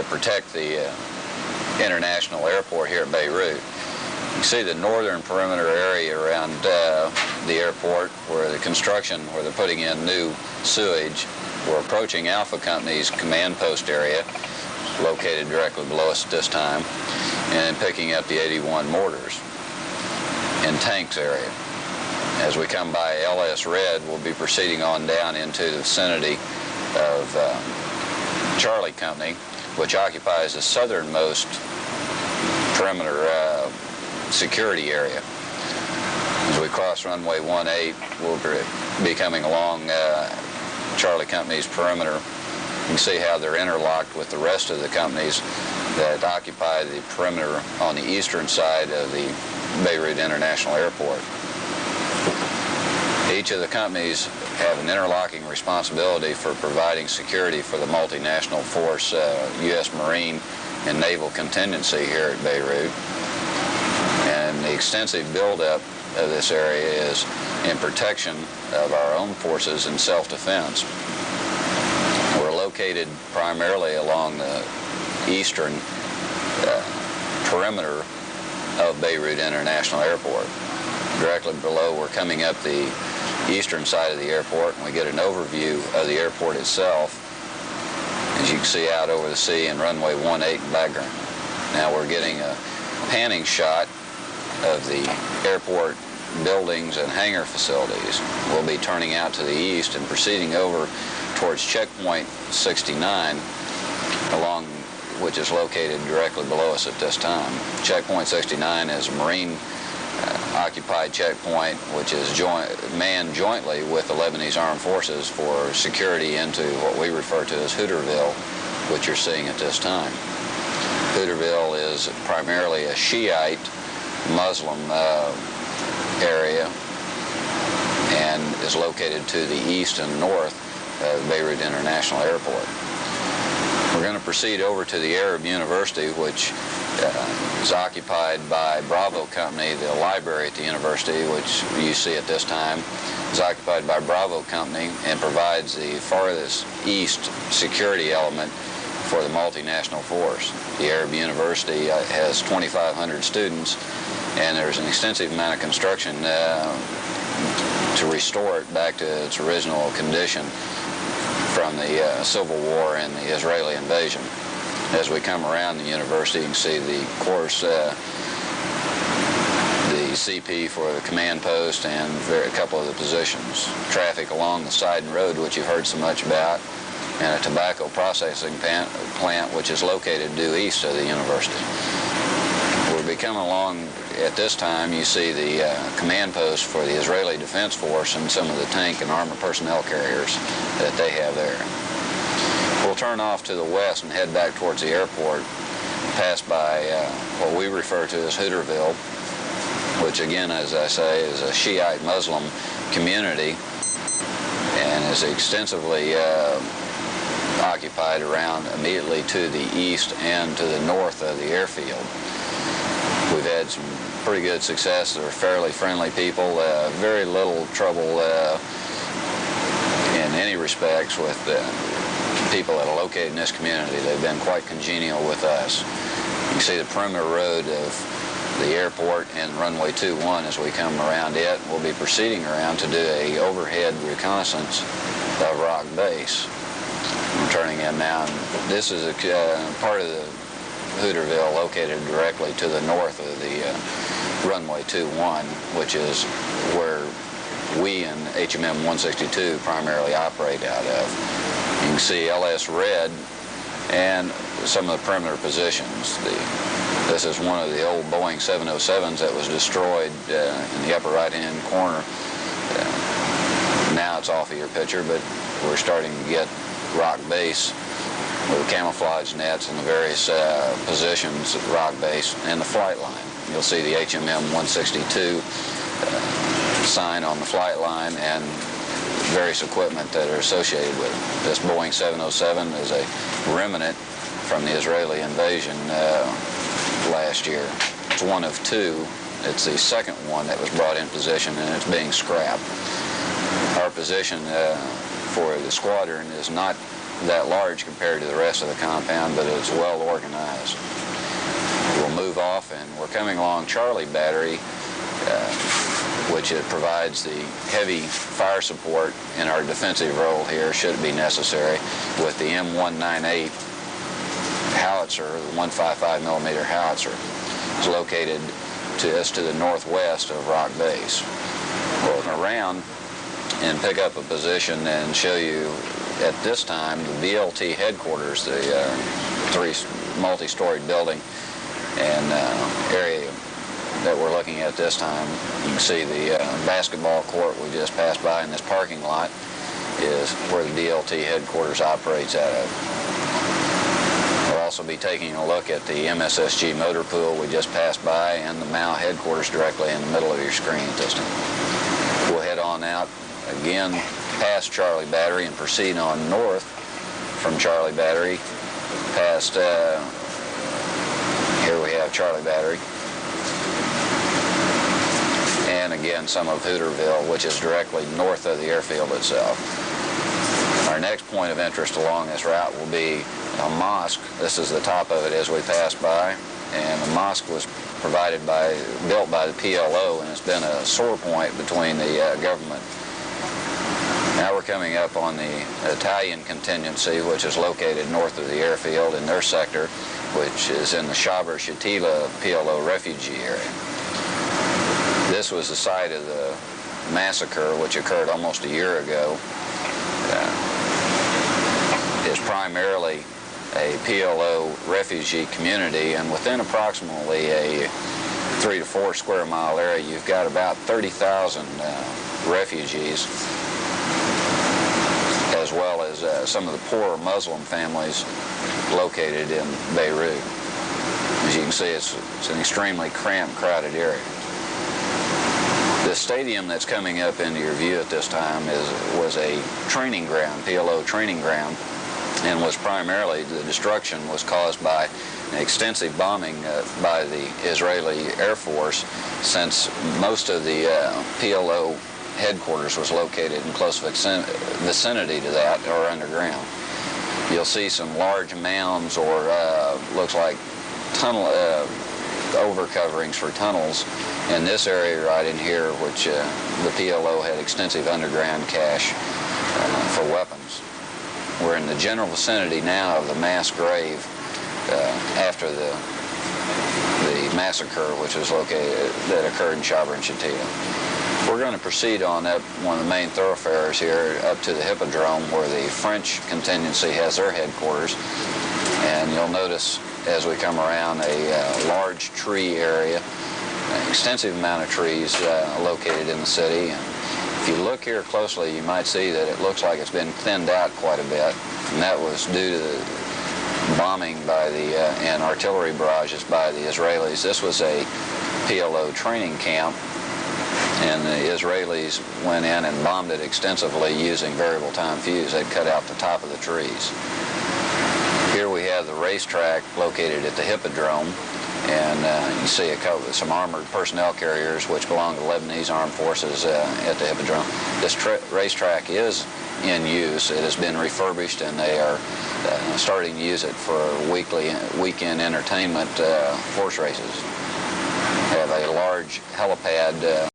that protect the international airport here at Beirut. You see the northern perimeter area around the airport where they're putting in new sewage. We're approaching Alpha Company's command post area, located directly below us at this time, and picking up the 81 mortars and tanks area. As we come by LS Red, we'll be proceeding on down into the vicinity of Charlie Company, which occupies the southernmost perimeter security area. As we cross runway 18, we'll be coming along Charlie Company's perimeter. You can see how they're interlocked with the rest of the companies that occupy the perimeter on the eastern side of the Beirut International Airport. Each of the companies have an interlocking responsibility for providing security for the multinational force, U.S. Marine and Naval contingency here at Beirut. And the extensive buildup of this area is in protection of our own forces in self-defense. We're located primarily along the eastern perimeter of Beirut International Airport. Directly below, we're coming up the eastern side of the airport, and we get an overview of the airport itself, as you can see out over the sea and runway 18 in the background. Now we're getting a panning shot of the airport buildings and hangar facilities. We'll be turning out to the east and proceeding over towards checkpoint 69, which is located directly below us at this time. Checkpoint 69 is a Marine occupied checkpoint, which is manned jointly with the Lebanese Armed Forces for security into what we refer to as Hooterville, which you're seeing at this time. Hooterville is primarily a Shiite Muslim area and is located to the east and north of Beirut International Airport. We're going to proceed over to the Arab University, which is occupied by Bravo Company. The library at the university, which you see at this time, is occupied by Bravo Company and provides the farthest east security element for the multinational force. The Arab University has 2,500 students, and there's an extensive amount of construction to restore it back to its original condition from the Civil War and the Israeli invasion. As we come around the university, you can see the course, the CP for the command post and a couple of the positions. Traffic along the side road, which you've heard so much about, and a tobacco processing plant, which is located due east of the university. We'll be coming along at this time. You see the command post for the Israeli Defense Force and some of the tank and armored personnel carriers that they have there. We'll turn off to the west and head back towards the airport, pass by what we refer to as Hooterville, which again, as I say, is a Shiite Muslim community and is extensively occupied around immediately to the east and to the north of the airfield. We've had some pretty good success. They're fairly friendly people, very little trouble in any respects with people that are located in this community. They've been quite congenial with us. You can see the perimeter road of the airport and runway 21 as we come around it. We'll be proceeding around to do a overhead reconnaissance of Rock Base. I'm turning in now. This is a part of the Hooterville located directly to the north of the runway 21, which is where we and HMM 162 primarily operate out of. You can see LS Red and some of the perimeter positions. This is one of the old Boeing 707s that was destroyed in the upper right-hand corner. Now it's off of your picture, but we're starting to get Rock Base with the camouflage nets and the various positions at Rock Base and the flight line. You'll see the HMM 162 sign on the flight line and various equipment that are associated with it. This Boeing 707 is a remnant from the Israeli invasion last year. It's one of two. It's the second one that was brought in position, and it's being scrapped. Our position for the squadron is not that large compared to the rest of the compound, but it's well organized. We'll move off, and we're coming along Charlie Battery, which it provides the heavy fire support in our defensive role here, should it be necessary, with the M198 howitzer, the 155 millimeter howitzer. It's located to the northwest of Rock Base. We'll go around and pick up a position and show you at this time the BLT headquarters, the multi-storied building and area that we're looking at this time. You can see the basketball court we just passed by, and this parking lot is where the BLT headquarters operates out of. We'll also be taking a look at the MSSG motor pool we just passed by, and the MAU headquarters directly in the middle of your screen at this time. We'll head on out again past Charlie Battery and proceed on north from Charlie Battery past, here we have Charlie Battery, and again some of Hooterville, which is directly north of the airfield itself. Our next point of interest along this route will be a mosque. This is the top of it as we pass by, and the mosque was built by the PLO, and it's been a sore point between the government. Now we're coming up on the Italian contingency, which is located north of the airfield in their sector, which is in the Shaber Shatila PLO refugee area. This was the site of the massacre, which occurred almost a year ago. It's primarily a PLO refugee community, and within approximately a 3 to 4 square mile area, you've got about 30,000 refugees, as well as some of the poorer Muslim families located in Beirut. As you can see, it's an extremely cramped, crowded area. The stadium that's coming up into your view at this time was a training ground, PLO training ground, and was primarily, the destruction was caused by an extensive bombing by the Israeli Air Force, since most of the PLO headquarters was located in close vicinity to that, or underground. You'll see some large mounds, or looks like tunnel overcoverings for tunnels in this area right in here, which the PLO had extensive underground cache for weapons. We're in the general vicinity now of the mass grave after the massacre, which was that occurred in Shaber and Shatila. We're going to proceed on up one of the main thoroughfares here up to the Hippodrome, where the French contingency has their headquarters. And you'll notice as we come around a large tree area, an extensive amount of trees located in the city. And if you look here closely, you might see that it looks like it's been thinned out quite a bit, and that was due to the bombing and artillery barrages by the Israelis. This was a PLO training camp, and the Israelis went in and bombed it extensively using variable time fuse. They'd cut out the top of the trees. Here we have the racetrack located at the Hippodrome, and you see some armored personnel carriers which belong to Lebanese armed forces at the Hippodrome. This racetrack is in use. It has been refurbished, and they are starting to use it for weekend entertainment horse races. They have a large helipad